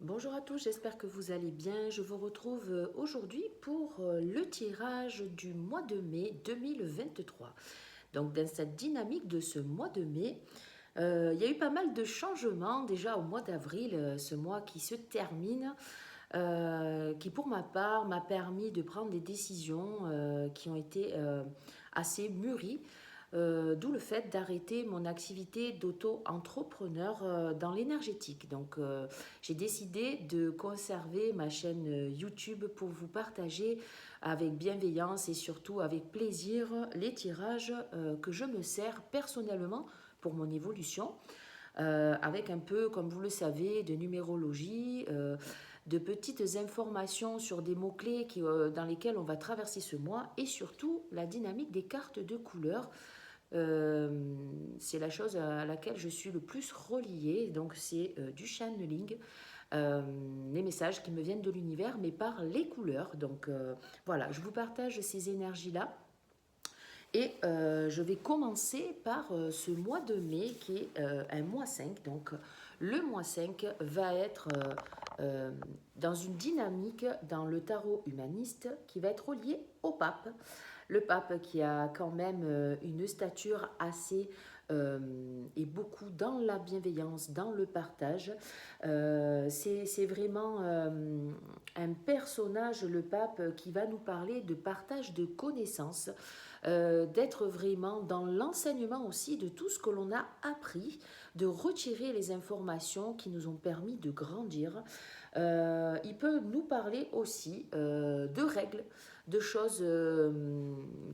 Bonjour à tous, j'espère que vous allez bien. Je vous retrouve aujourd'hui pour le tirage du mois de mai 2023. Donc dans cette dynamique de ce mois de mai, il y a eu pas mal de changements déjà au mois d'avril, ce mois qui se termine, qui pour ma part m'a permis de prendre des décisions qui ont été assez mûries. D'où le fait d'arrêter mon activité d'auto-entrepreneur dans l'énergétique. Donc, j'ai décidé de conserver ma chaîne YouTube pour vous partager avec bienveillance et surtout avec plaisir les tirages que je me sers personnellement pour mon évolution. Avec un peu, comme vous le savez, de numérologie, de petites informations sur des mots-clés dans lesquels on va traverser ce mois et surtout la dynamique des cartes de couleurs. C'est la chose à laquelle je suis le plus reliée, donc c'est du channeling, les messages qui me viennent de l'univers, mais par les couleurs. Donc voilà, je vous partage ces énergies-là. Et je vais commencer par ce mois de mai qui est un mois 5. Donc le mois 5 va être dans une dynamique dans le tarot humaniste qui va être relié au pape. Le pape qui a quand même une stature assez et beaucoup dans la bienveillance, dans le partage. C'est vraiment un personnage, le pape, qui va nous parler de partage de connaissances, d'être vraiment dans l'enseignement aussi de tout ce que l'on a appris, de retirer les informations qui nous ont permis de grandir. Il peut nous parler aussi de règles, de choses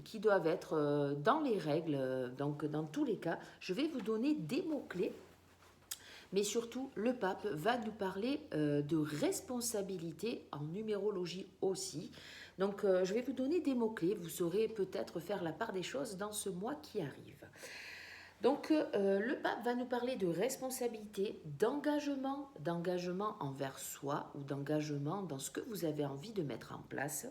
qui doivent être dans les règles. Donc, dans tous les cas, je vais vous donner des mots-clés. Mais surtout, le pape va nous parler de responsabilité en numérologie aussi. Donc, je vais vous donner des mots-clés. Vous saurez peut-être faire la part des choses dans ce mois qui arrive. Donc, le pape va nous parler de responsabilité, d'engagement envers soi ou d'engagement dans ce que vous avez envie de mettre en place.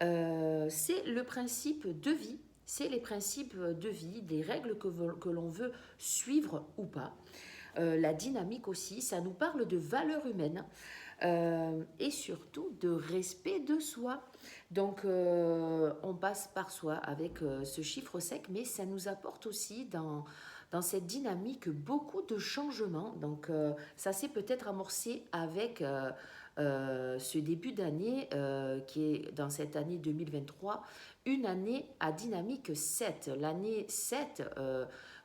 C'est le principe de vie, c'est les principes de vie, des règles que l'on veut suivre ou pas. La dynamique aussi, ça nous parle de valeurs humaines et surtout de respect de soi. Donc on passe par soi avec ce chiffre sec, mais ça nous apporte aussi dans cette dynamique beaucoup de changements. Donc ça s'est peut-être amorcé avec ce début d'année qui est dans cette année 2023, une année à dynamique 7. L'année 7,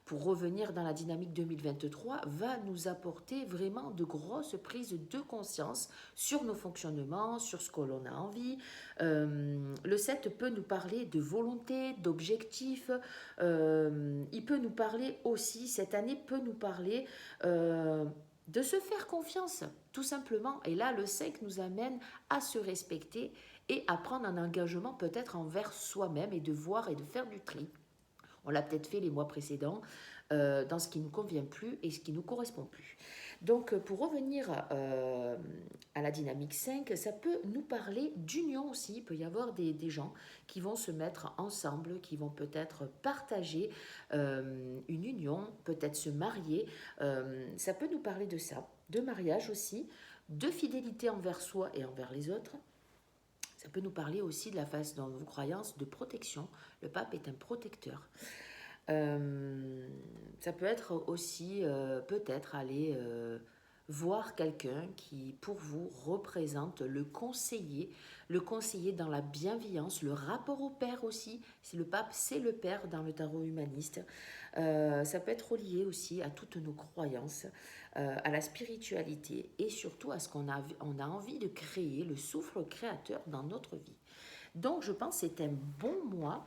pour revenir dans la dynamique 2023, va nous apporter vraiment de grosses prises de conscience sur nos fonctionnements, sur ce que l'on a envie. Le 7 peut nous parler de volonté, d'objectifs. Il peut nous parler aussi, cette année peut nous parler de se faire confiance, tout simplement. Et là, le 5 nous amène à se respecter et à prendre un engagement peut-être envers soi-même et de voir et de faire du tri. On l'a peut-être fait les mois précédents dans ce qui ne nous convient plus et ce qui ne nous correspond plus. Donc pour revenir à la dynamique 5, ça peut nous parler d'union aussi. Il peut y avoir des gens qui vont se mettre ensemble, qui vont peut-être partager une union, peut-être se marier. Ça peut nous parler de ça, de mariage aussi, de fidélité envers soi et envers les autres. Ça peut nous parler aussi de la phase dans vos croyances de protection. Le pape est un protecteur. Ça peut être aussi peut-être aller voir quelqu'un qui pour vous représente le conseiller dans la bienveillance, le rapport au père aussi. Si le pape c'est le père dans le tarot humaniste, ça peut être relié aussi à toutes nos croyances, à la spiritualité et surtout à ce on a envie de créer, le souffle créateur dans notre vie. Donc je pense que c'est un bon mois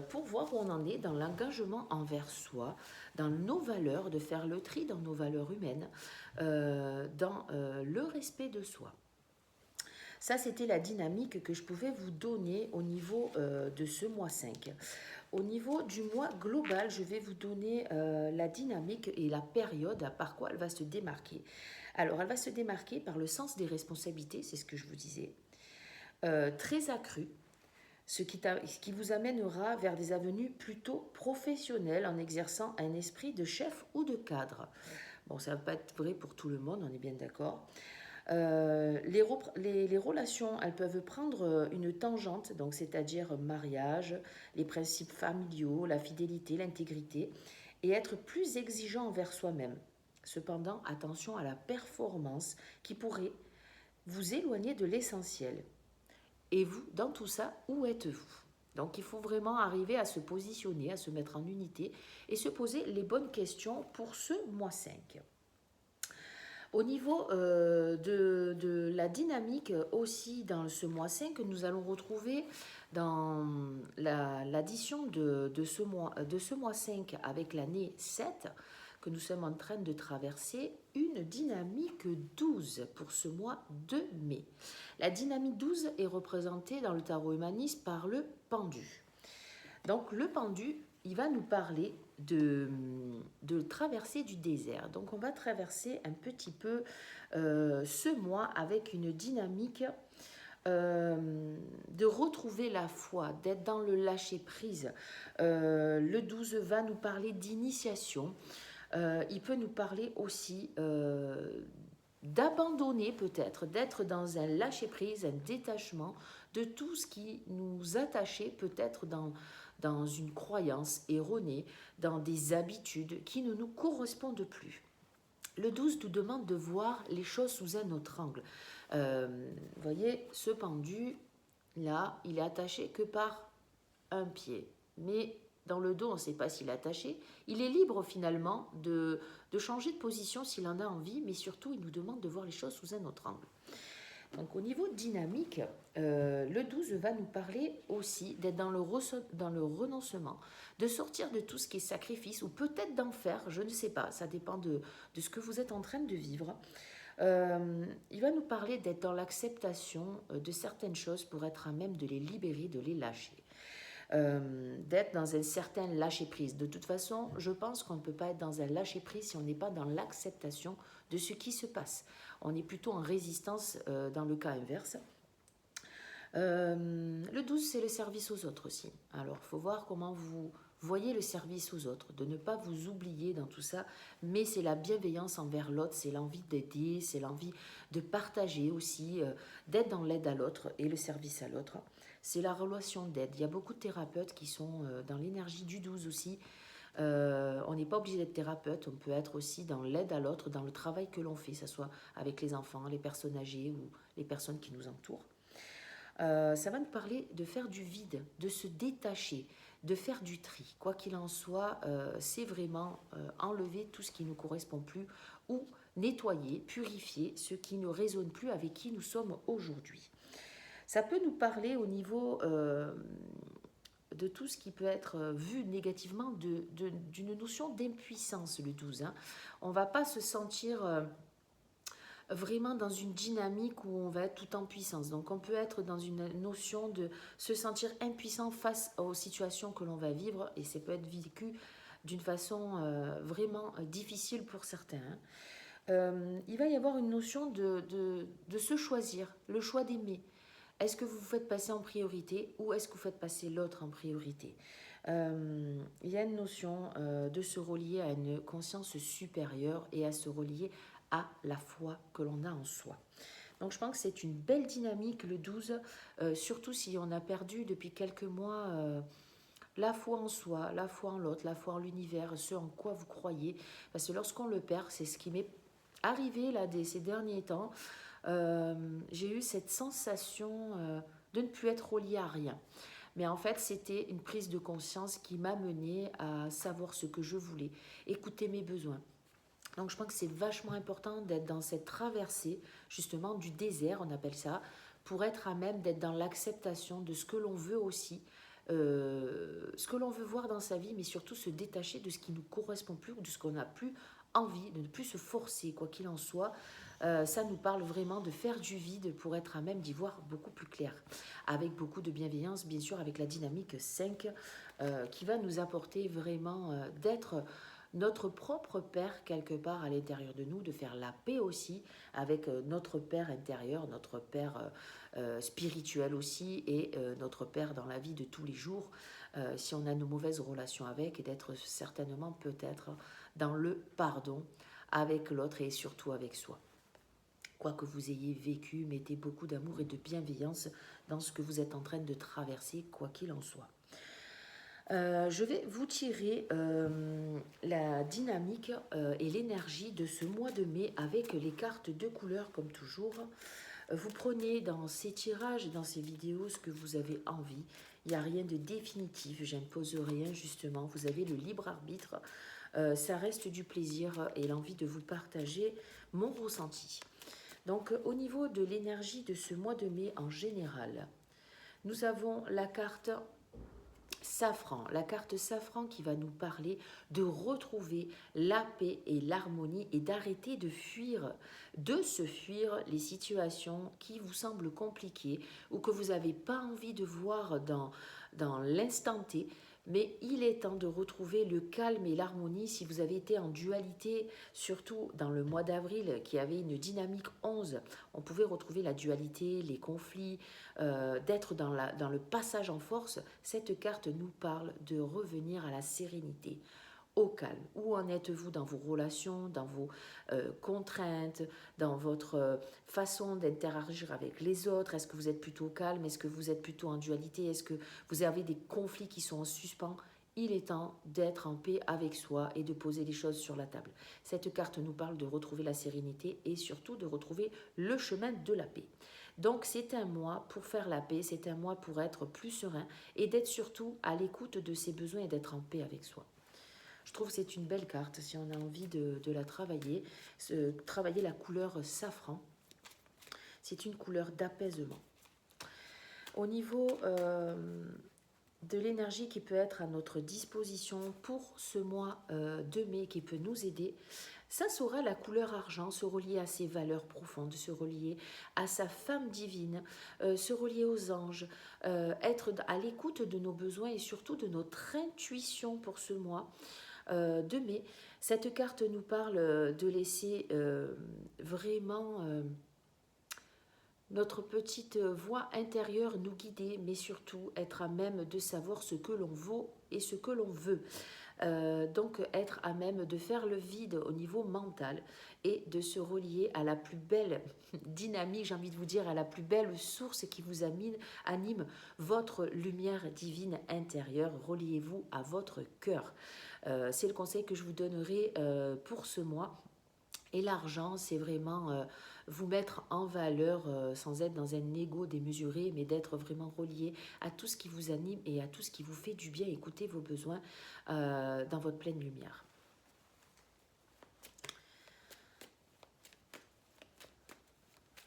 pour voir où on en est dans l'engagement envers soi, dans nos valeurs, de faire le tri dans nos valeurs humaines, dans le respect de soi. Ça, c'était la dynamique que je pouvais vous donner au niveau de ce mois 5. Au niveau du mois global, je vais vous donner la dynamique et la période par quoi elle va se démarquer. Alors, elle va se démarquer par le sens des responsabilités, c'est ce que je vous disais, très accru, ce qui vous amènera vers des avenues plutôt professionnelles en exerçant un esprit de chef ou de cadre. Bon, ça ne va pas être vrai pour tout le monde, on est bien d'accord. Les relations, elles peuvent prendre une tangente, donc c'est-à-dire mariage, les principes familiaux, la fidélité, l'intégrité, et être plus exigeant envers soi-même. Cependant, attention à la performance qui pourrait vous éloigner de l'essentiel. Et vous, dans tout ça, où êtes-vous? Donc il faut vraiment arriver à se positionner, à se mettre en unité et se poser les bonnes questions pour ce mois 5. Au niveau de la dynamique aussi dans ce mois 5, nous allons retrouver dans l'addition de ce mois 5 avec l'année 7 que nous sommes en train de traverser une dynamique 12 pour ce mois de mai. La dynamique 12 est représentée dans le tarot humaniste par le pendu. Donc le pendu, il va nous parler de traverser du désert. Donc on va traverser un petit peu ce mois avec une dynamique de retrouver la foi, d'être dans le lâcher-prise. Le 12 va nous parler d'initiation. Il peut nous parler aussi d'abandonner peut-être, d'être dans un lâcher-prise, un détachement de tout ce qui nous attachait peut-être dans une croyance erronée, dans des habitudes qui ne nous correspondent plus. Le 12 nous demande de voir les choses sous un autre angle. Vous voyez, ce pendu, là, il est attaché que par un pied. Mais dans le dos, on ne sait pas s'il est attaché. Il est libre finalement de changer de position s'il en a envie, mais surtout, il nous demande de voir les choses sous un autre angle. Donc au niveau dynamique, le 12 va nous parler aussi d'être dans le renoncement, de sortir de tout ce qui est sacrifice, ou peut-être d'en faire, je ne sais pas, ça dépend de ce que vous êtes en train de vivre. Il va nous parler d'être dans l'acceptation de certaines choses pour être à même de les libérer, de les lâcher. D'être dans un certain lâcher-prise. De toute façon, je pense qu'on ne peut pas être dans un lâcher-prise si on n'est pas dans l'acceptation de ce qui se passe. On est plutôt en résistance dans le cas inverse. Le 12, c'est le service aux autres aussi. Alors, il faut voir comment vous voyez le service aux autres, de ne pas vous oublier dans tout ça, mais c'est la bienveillance envers l'autre, c'est l'envie d'aider, c'est l'envie de partager aussi, d'être dans l'aide à l'autre et le service à l'autre. C'est la relation d'aide. Il y a beaucoup de thérapeutes qui sont dans l'énergie du 12 aussi. On n'est pas obligé d'être thérapeute, on peut être aussi dans l'aide à l'autre, dans le travail que l'on fait, que ce soit avec les enfants, les personnes âgées ou les personnes qui nous entourent. Ça va nous parler de faire du vide, de se détacher, de faire du tri. Quoi qu'il en soit, c'est vraiment enlever tout ce qui ne nous correspond plus ou nettoyer, purifier ce qui ne résonne plus avec qui nous sommes aujourd'hui. Ça peut nous parler au niveau de tout ce qui peut être vu négativement d'une notion d'impuissance, le 12. On ne va pas se sentir vraiment dans une dynamique où on va être tout en puissance. Donc on peut être dans une notion de se sentir impuissant face aux situations que l'on va vivre, et ça peut être vécu d'une façon vraiment difficile pour certains. Il va y avoir une notion de se choisir, le choix d'aimer. Est-ce que vous vous faites passer en priorité ou est-ce que vous faites passer l'autre en priorité? Il y a une notion de se relier à une conscience supérieure et à se relier à la foi que l'on a en soi. Donc je pense que c'est une belle dynamique le 12, surtout si on a perdu depuis quelques mois la foi en soi, la foi en l'autre, la foi en l'univers, ce en quoi vous croyez. Parce que lorsqu'on le perd, c'est ce qui m'est arrivé là ces derniers temps, j'ai eu cette sensation de ne plus être reliée à rien. Mais en fait, c'était une prise de conscience qui m'a menée à savoir ce que je voulais, écouter mes besoins. Donc je pense que c'est vachement important d'être dans cette traversée justement du désert, on appelle ça, pour être à même d'être dans l'acceptation de ce que l'on veut aussi, ce que l'on veut voir dans sa vie, mais surtout se détacher de ce qui ne nous correspond plus ou de ce qu'on n'a plus envie, de ne plus se forcer, quoi qu'il en soit. Ça nous parle vraiment de faire du vide pour être à même d'y voir beaucoup plus clair, avec beaucoup de bienveillance, bien sûr, avec la dynamique 5 qui va nous apporter vraiment d'être notre propre Père quelque part à l'intérieur de nous, de faire la paix aussi avec notre Père intérieur, notre Père spirituel aussi et notre Père dans la vie de tous les jours, si on a nos mauvaises relations avec, et d'être certainement peut-être dans le pardon avec l'autre et surtout avec soi. quoi que vous ayez vécu, mettez beaucoup d'amour et de bienveillance dans ce que vous êtes en train de traverser, quoi qu'il en soit. Je vais vous tirer la dynamique et l'énergie de ce mois de mai avec les cartes de couleur comme toujours. Vous prenez dans ces tirages et dans ces vidéos ce que vous avez envie. Il n'y a rien de définitif, j'impose rien justement. Vous avez le libre arbitre. Ça reste du plaisir et l'envie de vous partager mon ressenti. Donc au niveau de l'énergie de ce mois de mai en général, nous avons la carte Safran, la carte Safran qui va nous parler de retrouver la paix et l'harmonie et d'arrêter de se fuir les situations qui vous semblent compliquées ou que vous n'avez pas envie de voir dans l'instant T. Mais il est temps de retrouver le calme et l'harmonie si vous avez été en dualité, surtout dans le mois d'avril qui avait une dynamique 11. On pouvait retrouver la dualité, les conflits, d'être dans le passage en force. Cette carte nous parle de revenir à la sérénité, au calme. Où en êtes-vous dans vos relations, dans vos contraintes, dans votre façon d'interagir avec les autres? Est-ce que vous êtes plutôt calme? Est-ce que vous êtes plutôt en dualité? Est-ce que vous avez des conflits qui sont en suspens? Il est temps d'être en paix avec soi et de poser les choses sur la table. Cette carte nous parle de retrouver la sérénité et surtout de retrouver le chemin de la paix. Donc c'est un mois pour faire la paix, c'est un mois pour être plus serein et d'être surtout à l'écoute de ses besoins et d'être en paix avec soi. Je trouve que c'est une belle carte si on a envie de la travailler. Travailler la couleur safran, c'est une couleur d'apaisement. Au niveau de l'énergie qui peut être à notre disposition pour ce mois de mai, qui peut nous aider, ça sera la couleur argent, se relier à ses valeurs profondes, se relier à sa femme divine, se relier aux anges, être à l'écoute de nos besoins et surtout de notre intuition pour ce mois de mai. Cette carte nous parle de laisser vraiment notre petite voix intérieure nous guider, mais surtout être à même de savoir ce que l'on vaut et ce que l'on veut. Donc être à même de faire le vide au niveau mental et de se relier à la plus belle dynamique, j'ai envie de vous dire, à la plus belle source qui vous anime votre lumière divine intérieure. Reliez-vous à votre cœur. C'est le conseil que je vous donnerai pour ce mois. Et l'argent, c'est vraiment vous mettre en valeur sans être dans un ego démesuré, mais d'être vraiment relié à tout ce qui vous anime et à tout ce qui vous fait du bien. Écoutez vos besoins dans votre pleine lumière.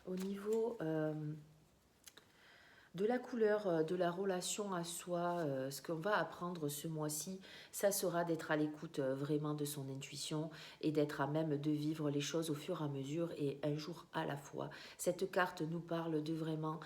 Au niveau de la couleur, de la relation à soi, ce qu'on va apprendre ce mois-ci, ça sera d'être à l'écoute vraiment de son intuition et d'être à même de vivre les choses au fur et à mesure et un jour à la fois. Cette carte nous parle de vraiment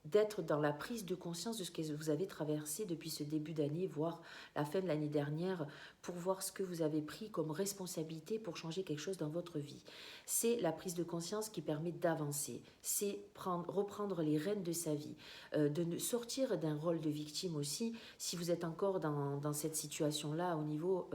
d'être dans la prise de conscience de ce que vous avez traversé depuis ce début d'année, voire la fin de l'année dernière, pour voir ce que vous avez pris comme responsabilité pour changer quelque chose dans votre vie. C'est la prise de conscience qui permet d'avancer, c'est reprendre les rênes de sa vie, de sortir d'un rôle de victime aussi, si vous êtes encore dans cette situation-là au niveau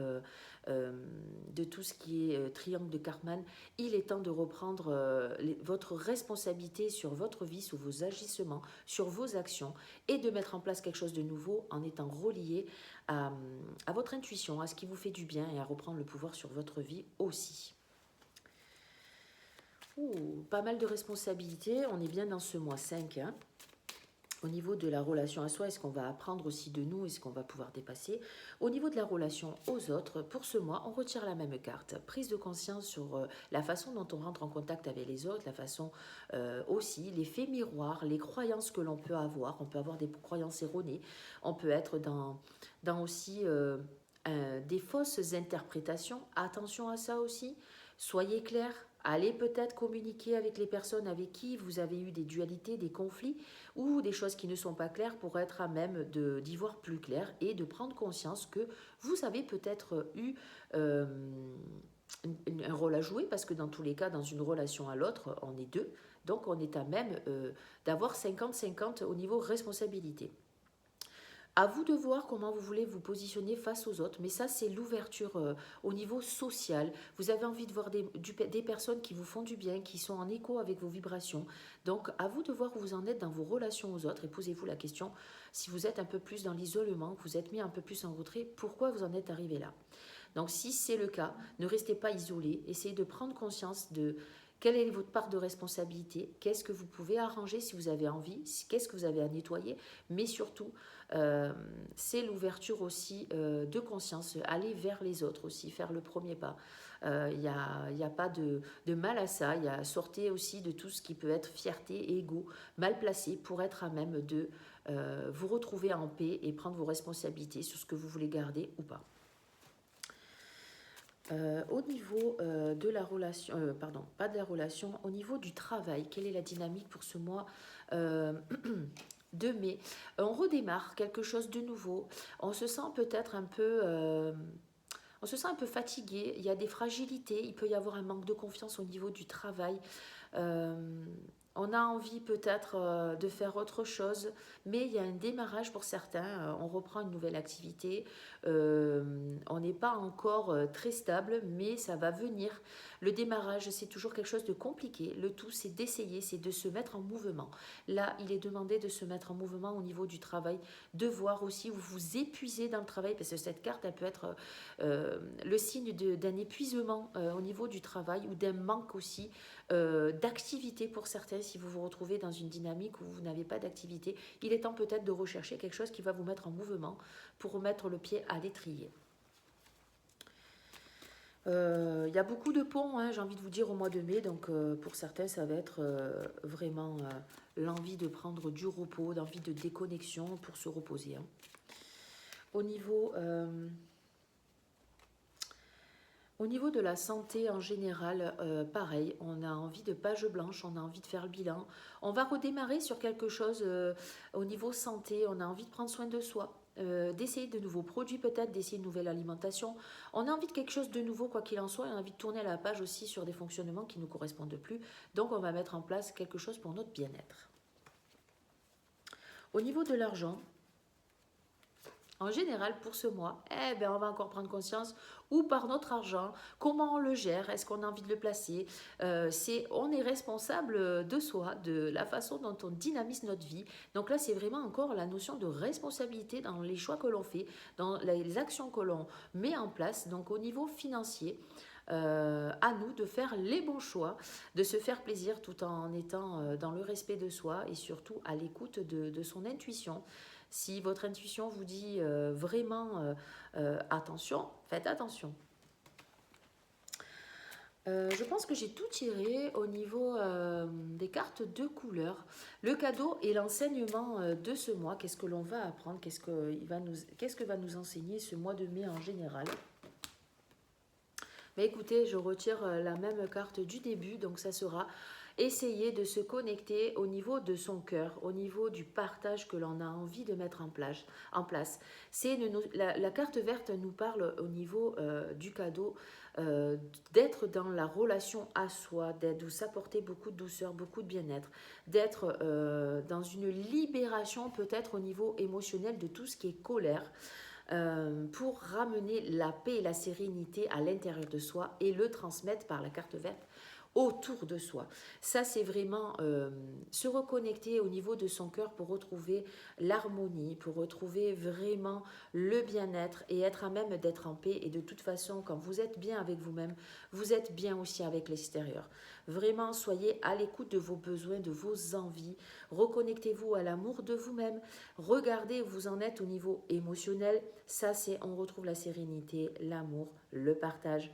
de tout ce qui est triangle de Karpman. Il est temps de reprendre votre responsabilité sur votre vie, sur vos agissements, sur vos actions et de mettre en place quelque chose de nouveau en étant relié à votre intuition, à ce qui vous fait du bien et à reprendre le pouvoir sur votre vie aussi. Pas mal de responsabilités, on est bien dans ce mois 5, hein. Au niveau de la relation à soi, est-ce qu'on va apprendre aussi de nous? Est-ce qu'on va pouvoir dépasser? Au niveau de la relation aux autres, pour ce mois, on retire la même carte. Prise de conscience sur la façon dont on rentre en contact avec les autres, la façon aussi, l'effet miroir, les croyances que l'on peut avoir. On peut avoir des croyances erronées. On peut être dans aussi des fausses interprétations. Attention à ça aussi. Soyez clair. Allez peut-être communiquer avec les personnes avec qui vous avez eu des dualités, des conflits ou des choses qui ne sont pas claires pour être à même d'y voir plus clair et de prendre conscience que vous avez peut-être eu un rôle à jouer parce que dans tous les cas, dans une relation à l'autre, on est deux. Donc on est à même d'avoir 50-50 au niveau responsabilité. À vous de voir comment vous voulez vous positionner face aux autres, mais ça c'est l'ouverture au niveau social. Vous avez envie de voir des personnes qui vous font du bien, qui sont en écho avec vos vibrations. Donc à vous de voir où vous en êtes dans vos relations aux autres et posez-vous la question, si vous êtes un peu plus dans l'isolement, que vous êtes mis un peu plus en retrait, pourquoi vous en êtes arrivé là? Donc si c'est le cas, ne restez pas isolé, essayez de prendre conscience de quelle est votre part de responsabilité, qu'est-ce que vous pouvez arranger si vous avez envie, qu'est-ce que vous avez à nettoyer, mais surtout, c'est l'ouverture aussi de conscience, aller vers les autres aussi, faire le premier pas. Il n'y a pas de mal à ça, sortez aussi de tout ce qui peut être fierté et ego mal placé pour être à même de vous retrouver en paix et prendre vos responsabilités sur ce que vous voulez garder ou pas. Au niveau de la relation, pardon, pas de la relation, au niveau du travail, quelle est la dynamique pour ce mois de mai? On redémarre quelque chose de nouveau. On se sent peut-être un peu, on se sent un peu fatigué. Il y a des fragilités. Il peut y avoir un manque de confiance au niveau du travail. Euh, on a envie peut-être de faire autre chose, mais il y a un démarrage pour certains. On reprend une nouvelle activité. On n'est pas encore très stable, mais ça va venir. Le démarrage, c'est toujours quelque chose de compliqué. Le tout, c'est d'essayer, c'est de se mettre en mouvement. Là, il est demandé de se mettre en mouvement au niveau du travail, de voir aussi où vous vous épuisez dans le travail, parce que cette carte, elle peut être le signe d'un épuisement au niveau du travail ou d'un manque aussi d'activité pour certains. Si vous vous retrouvez dans une dynamique où vous n'avez pas d'activité, il est temps peut-être de rechercher quelque chose qui va vous mettre en mouvement pour remettre le pied à l'étrier. Il y a beaucoup de ponts, hein, j'ai envie de vous dire, au mois de mai. Donc pour certains, ça va être vraiment l'envie de prendre du repos, l'envie de déconnexion pour se reposer. Hein. Au niveau... Au niveau de la santé en général, pareil, on a envie de page blanche, on a envie de faire le bilan. On va redémarrer sur quelque chose au niveau santé, on a envie de prendre soin de soi, d'essayer de nouveaux produits peut-être, d'essayer une nouvelle alimentation. On a envie de quelque chose de nouveau, quoi qu'il en soit, et on a envie de tourner la page aussi sur des fonctionnements qui ne nous correspondent plus. Donc on va mettre en place quelque chose pour notre bien-être. Au niveau de l'argent, en général, pour ce mois, on va encore prendre conscience où part notre argent, comment on le gère, est-ce qu'on a envie de le placer. On est responsable de soi, de la façon dont on dynamise notre vie. Donc là, c'est vraiment encore la notion de responsabilité dans les choix que l'on fait, dans les actions que l'on met en place. Donc au niveau financier, à nous de faire les bons choix, de se faire plaisir tout en étant dans le respect de soi et surtout à l'écoute de son intuition. Si votre intuition vous dit vraiment attention, faites attention. Je pense que j'ai tout tiré au niveau des cartes de couleur. Le cadeau et l'enseignement de ce mois, qu'est-ce que l'on va apprendre, qu'est-ce que va nous enseigner ce mois de mai en général. Mais écoutez, je retire la même carte du début, donc ça sera essayer de se connecter au niveau de son cœur, au niveau du partage que l'on a envie de mettre en place. La carte verte nous parle au niveau du cadeau, d'être dans la relation à soi, de s'apporter beaucoup de douceur, beaucoup de bien-être, d'être dans une libération peut-être au niveau émotionnel de tout ce qui est colère. Pour ramener la paix et la sérénité à l'intérieur de soi et le transmettre par la carte verte autour de soi. Ça, c'est vraiment se reconnecter au niveau de son cœur pour retrouver l'harmonie, pour retrouver vraiment le bien-être et être à même d'être en paix. Et de toute façon, quand vous êtes bien avec vous-même, vous êtes bien aussi avec l'extérieur. Vraiment, soyez à l'écoute de vos besoins, de vos envies. Reconnectez-vous à l'amour de vous-même. Regardez où vous en êtes au niveau émotionnel. Ça, on retrouve la sérénité, l'amour, le partage,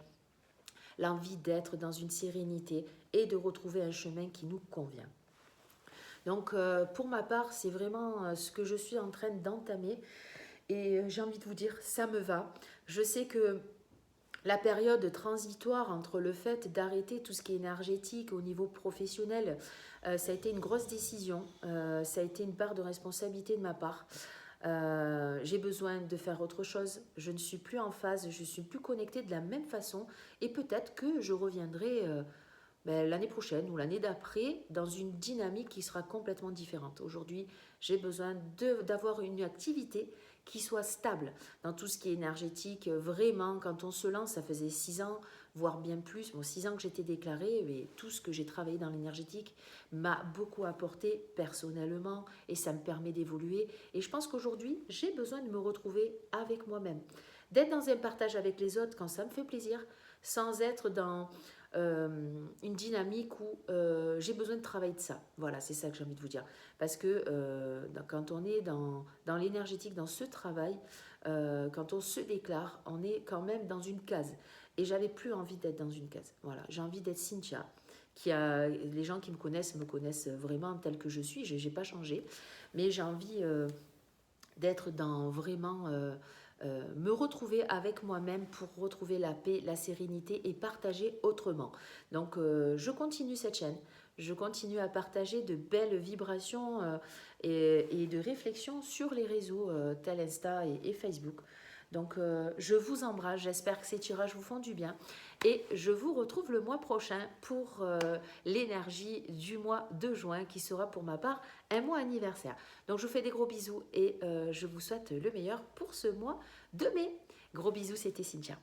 l'envie d'être dans une sérénité et de retrouver un chemin qui nous convient. Donc pour ma part, c'est vraiment ce que je suis en train d'entamer et j'ai envie de vous dire, ça me va. Je sais que la période transitoire entre le fait d'arrêter tout ce qui est énergétique au niveau professionnel, ça a été une grosse décision, ça a été une part de responsabilité de ma part. J'ai besoin de faire autre chose, je ne suis plus en phase, je ne suis plus connectée de la même façon et peut-être que je reviendrai l'année prochaine ou l'année d'après dans une dynamique qui sera complètement différente. Aujourd'hui, j'ai besoin d'avoir une activité qui soit stable dans tout ce qui est énergétique. Vraiment, quand on se lance, ça faisait 6 ans, voire bien plus. Bon, 6 ans que j'étais déclarée, mais tout ce que j'ai travaillé dans l'énergétique m'a beaucoup apporté personnellement et ça me permet d'évoluer. Et je pense qu'aujourd'hui, j'ai besoin de me retrouver avec moi-même, d'être dans un partage avec les autres quand ça me fait plaisir, sans être dans une dynamique où j'ai besoin de travailler de ça. Voilà, c'est ça que j'ai envie de vous dire. Parce que quand on est dans l'énergétique, dans ce travail, quand on se déclare, on est quand même dans une case. Et j'avais plus envie d'être dans une case. Voilà, j'ai envie d'être Cynthia. Les gens qui me connaissent vraiment telle que je suis. J'ai pas changé, mais j'ai envie d'être dans vraiment me retrouver avec moi-même pour retrouver la paix, la sérénité et partager autrement. Donc je continue cette chaîne, je continue à partager de belles vibrations et de réflexions sur les réseaux tels Insta et Facebook. Donc je vous embrasse, j'espère que ces tirages vous font du bien et je vous retrouve le mois prochain pour l'énergie du mois de juin qui sera pour ma part un mois anniversaire. Donc je vous fais des gros bisous et je vous souhaite le meilleur pour ce mois de mai. Gros bisous, c'était Cynthia.